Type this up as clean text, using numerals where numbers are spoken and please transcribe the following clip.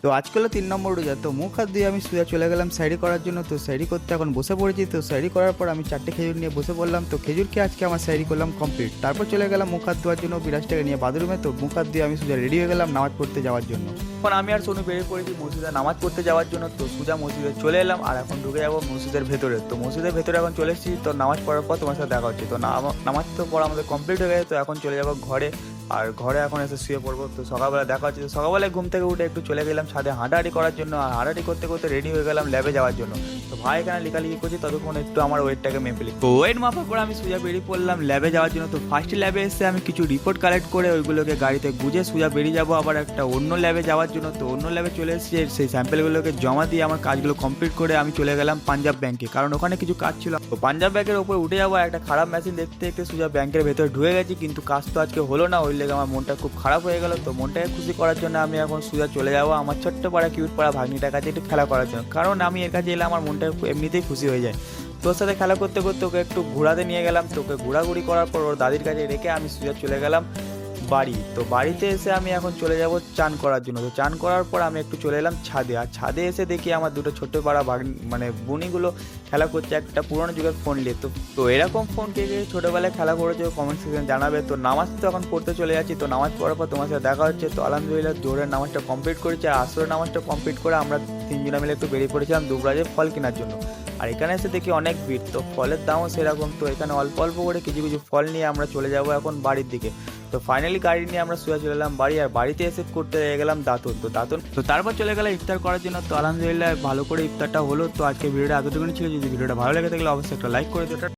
তো আজকে হলো 3 নম্বর রোজা। তো মুখ হাত দিয়ে আমি সোজা চলে গেলাম সাইরি করার জন্য। তো সাইরি করতে এখন বসে পড়েছি। তো সাইরি করার পর আমি 4টে খেজুর নিয়ে বসে পড়লাম। তো খেজুর খেয়ে আজকে আমার সাইরি করলাম কমপ্লিট। তারপর চলে গেলাম মুখ হাত ধোয়ার জন্য বিরাজটাকে নিয়ে বাথরুমে। তো মুখ হাত দিয়ে আমি সোজা রেডি হয়ে গেলাম নামাজ পড়তে যাওয়ার জন্য। এখন আমি আর সোনু বেরিয়ে পড়েছি মসজিদে নামাজ পড়তে যাওয়ার জন্য। তো সোজা মসজিদে চলে এলাম আর এখন ঢুকে যাবো মসজিদের ভেতরে। তো মসজিদের ভেতরে এখন চলে এসেছি। তো নামাজ পড়ার পর তোমার সাথে দেখা হচ্ছে। তো নামাজ তো পড়া আমাদের কমপ্লিট হয়ে গেছে। তো এখন চলে যাবো ঘরে, আর ঘরে এখন এসে শুয়ে পড়বো। তো সকালবেলা দেখা হচ্ছে। তো সকালবেলায় ঘুম থেকে উঠে একটু চলে গেলাম ছাদে হাঁটাহাঁটি করার জন্য, আর হাঁটাহাঁটি করতে করতে রেডি হয়ে গেলাম ল্যাবে যাওয়ার জন্য। তো ভাই এখানে লেখালেখি করছি, ততক্ষণ একটু আমার ওয়েটটাকে মেপে লিখি। তো ওয়েট মাপার পর আমি সোজা বেরিয়ে পড়লাম ল্যাবে যাওয়ার জন্য। তো ফার্স্ট ল্যাবে এসে আমি কিছু রিপোর্ট কালেক্ট করে ওইগুলোকে গাড়িতে গুজে সোজা বেরিয়ে যাবো আবার একটা অন্য ল্যাবে যাওয়ার জন্য। তো অন্য ল্যাবে চলে এসেছি, সেই স্যাম্পেলগুলোকে জমা দিয়ে আমার কাজগুলো কমপ্লিট করে আমি চলে গেলাম পাঞ্জাব ব্যাংকে, কারণ ওখানে কিছু কাজ ছিল। তো পাঞ্জাব ব্যাংকের ওপরে উঠে যাবো, একটা খারাপ মেশিন দেখতে দেখতে সোজা ব্যাংকের ভেতরে ঢুকে গেছি, কিন্তু কাজ তো আজকে হলো না। ওই লেগে আমার মনটা খুব খারাপ হয়ে গেল। তো মনটাকে খুশি করার জন্য আমি এখন সোজা চলে যাবো আমার ছোট্ট পাড়া কিউট পাড়া ভাগ্নিটার কাছে একটু খেলা করার জন্য, কারণ আমি এর কাছে এলে আমার মনটা এমনিতেই খুশি হয়ে যায়। তোর সাথে খেলা করতে করতে ওকে একটু ঘোরাতে নিয়ে গেলাম। তো ওকে ঘোরাঘুরি করার পর ওর দাদির কাছে রেখে আমি সোজা চলে গেলাম বাড়ি। তো বাড়িতে এসে আমি এখন চলে যাব চান করার জন্য। তো চান করার পর আমি একটু চলে এলাম ছাদে, আর ছাদে এসে দেখি আমার দুটো ছোট্ট পাড়া বুনিগুলো খেলা করছে একটা পুরোনো যুগের ফোন নিয়ে। তো এরকম ফোন কে কে ছোটোবেলায় খেলা করেছে কমেন্ট সেকশন জানাবে। তো নামাজ তো এখন পড়তে চলে যাচ্ছি। তো নামাজ পড়ার পর তোমার সাথে দেখা হচ্ছে। তো আলহামদুলিল্লাহ জোরের নামাজটা কমপ্লিট করেছি, আর আসরের নামাজটা কমপ্লিট করে আমরা তিনজনে মিলে একটু বেরিয়ে পড়েছিলাম দুবরাজে ফল কেনার জন্য। আর এখানে এসে দেখি অনেক ভিড়, তো ফলের দামও সেরকম। তো এখানে অল্প অল্প করে কিছু কিছু ফল নিয়ে আমরা চলে যাব এখন বাড়ির দিকে। তো ফাইনালি গাড়ি নিয়ে আমরা সোজা চলে এলাম বাড়ি, আর বাড়িতে এসে করতে গেলাম দাঁতন। তো তারপর চলে গেলাম ইফতার করার জন্য। তো আলহামদুলিল্লাহ ভালো করে ইফতারটা হলো। তো আজকে ভিডিওটা এতটুকুনি ছিল। যদি ভিডিওটা ভালো লেগে থাকলে অবশ্যই একটা লাইক করে দিও।